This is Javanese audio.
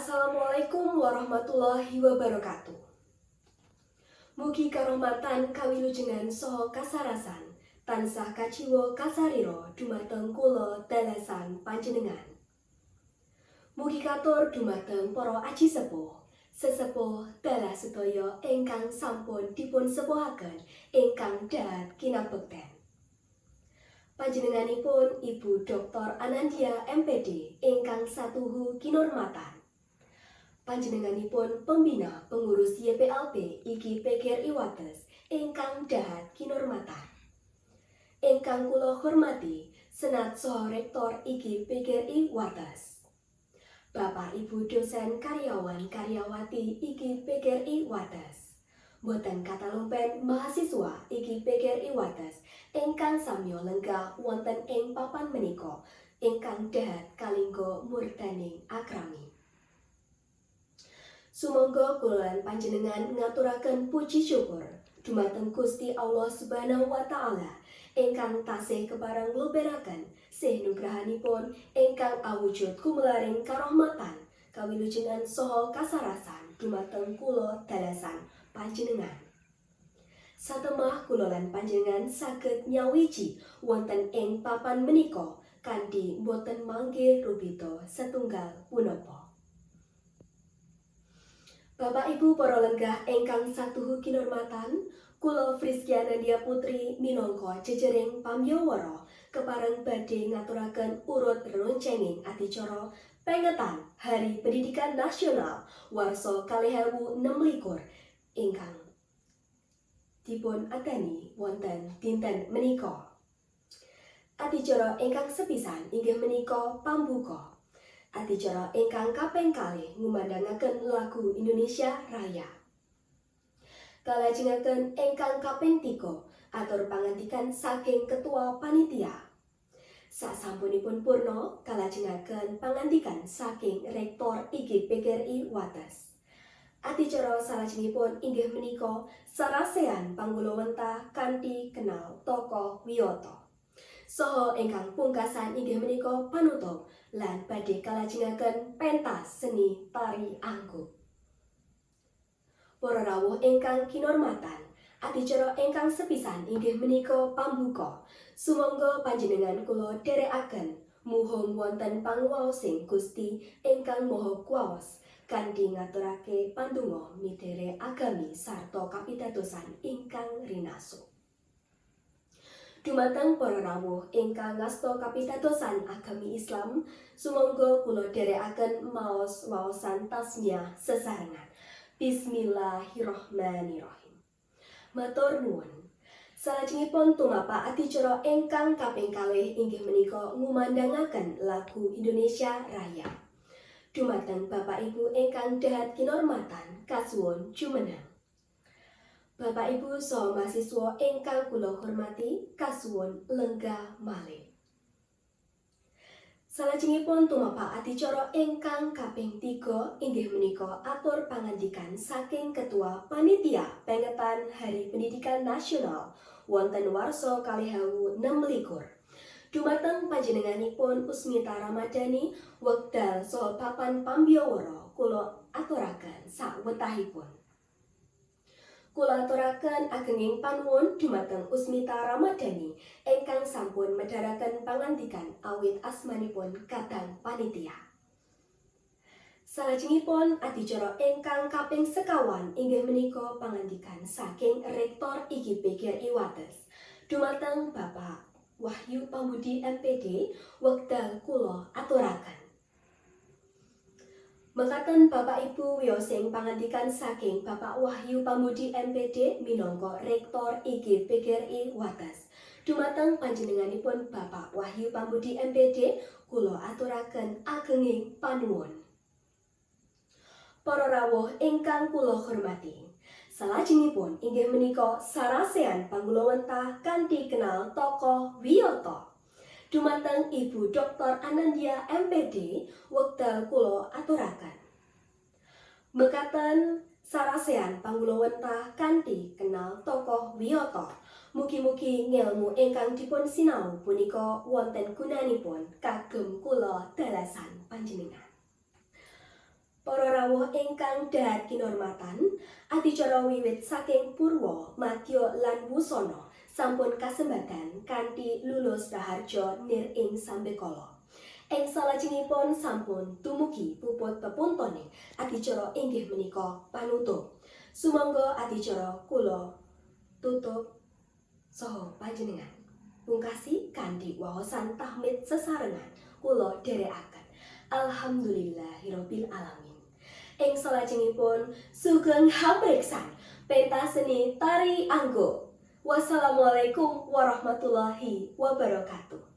Assalamualaikum warahmatullahi wabarakatuh. Mugi karahmatan kawilujengan saha kasarasan tansah kajiwa kasarira dumateng kula dalasan panjenengan. Mugi katur dumateng para aji sepuh, sesepuh dalah sedaya ingkang sampun dipun sepuhaken ingkang dahat kinabekten. Panjenenganipun Ibu Dr. Anandia MPD ingkang satuhu kinurmatan. Panjenenganipun pembina pengurus YPLP iki PGRI Wates ingkang dahat kinurmatan. Ingkang kula hormati Senat saha Rektor iki PGRI Wates. Bapak Ibu dosen karyawan karyawati iki PGRI Wates. Boten katalumpen mahasiswa iki PGRI Wates ingkang samya lenggah wonten ing papan menika ingkang dahat kalingga murdaning akrami. Sumangga kula panjenengan ngaturaken puji syukur dumateng Gusti Allah Subhanahu wa taala ingkang tasih kepareng ngluberaken sih nugrahanipun ingkang awujud kumelaring karahmatan, kawilujengan saha kasarasan dumateng kula dalasan panjenengan. Satemah kula lan panjenengan saged nyawiji wonten ing papan menika kanthi boten manggih rubita setunggal punapa. Bapak Ibu para lenggah ingkang satuhu kinurmatan, kula Frizkia Anandia Putri minangka jejering pambyawara kepareng badhe ngaturaken urut roncenging adicara pengetan Hari Pendidikan Nasional Warsa 2026 ingkang dipun adani wonten dinten menika. Adicara ingkang sepisan inggih menika pambuka. Adicara ingkang kaping kalih ngumandhangaken lagu Indonesia Raya. Kalajengaken ingkang kaping 3 atur pangandikan saking Ketua Panitia. Sasampunipun purna kalajengaken pangandikan saking Rektor IG PGRI Wates. Adicara salajengipun inggih menika sarasehan panggulawentah kanthi kenal tokoh wiyata. Saha ingkang pungkasan inggih menika panutup lan badhe kalajengaken pentas seni tari angkuh. Para rawuh ingkang kinurmatan, adicara ingkang sepisan inggih menika pambuka. Sumangga panjenengan kula dherekaken muhung wonten panguwaosing Gusti ingkang Maha Kuwaos kanthi ngaturake pandonga midhere agami sarta kapitadosan ingkang rinaso. Dumateng para rawuh ingkang ngasta kapitadosan agami Islam, sumangga kula dherekaken maos waosan tasmiyah sesarengan. Bismillahirrahmanirrahim. Matur nuwun. Salajengipun tumapak adicara ingkang kaping kalih inggih menika ngumandhangaken lagu Indonesia Raya. Dumateng Bapak Ibu ingkang dahat kinurmatan kasuwun jumeneng. Bapak Ibu saha mahasiswa ingkang kula hormati kasuwun lenggah malih. Salajengipun tumapak adicara ingkang kaping 3 inggih menika atur pangandikan saking Ketua Panitia Pengetan Hari Pendidikan Nasional wonten warsa 2026. Dumateng panjenenganipun Usmita Ramadhani wekdal saha papan pambyawara kula aturaken sawetahipun. Kula aturaken agenging panuwun dumateng Usmita Ramadhani ingkang sampun medharaken pangandikan awit asmanipun kadang panitia. Salajengipun adicara ingkang kaping sekawan inggih menika pangandikan saking Rektor IG PGRI Wates dumateng Bapak Wahyu Pambudi MPD wekdal kula aturaken. Mekaten Bapak Ibu wiyosing pangandikan saking Bapak Wahyu Pambudi MPD minangka Rektor IG PGRI Wates. Dumateng panjenenganipun Bapak Wahyu Pambudi MPD kula aturaken agenging panuwun. Para rawuh ingkang kula hormati, salajengipun inggih menika sarasehan panggulawentah kanthi kenal tokoh wiyata. Dumateng Ibu Dr. Anandia MPD wekdal kula aturaken. Mekaten sarasehan panggulawentah kanthi kenal tokoh wiyata. Mugi-mugi ngelmu ingkang dipun sinau punika wonten gunanipun kagem kula dalasan panjenengan. Para rawuh ingkang dahat kinurmatan, adicara wiwit saking Purwa, Madya lan Wusana sampun kasembadan kanthi lulus raharja nir ing sambekala. Ing salajengipun sampun dumugi puput pepuntoning adicara inggih menika panutup. Sumangga adicara kula tutup saha panjenengan pungkasi kanthi waosan tahmid sesarengan kula dherekaken. Alhamdulillahirabbil alamin. Ing salajengipun sugeng hamreksan pentas seni tari anggo. Wassalamualaikum warahmatullahi wabarakatuh.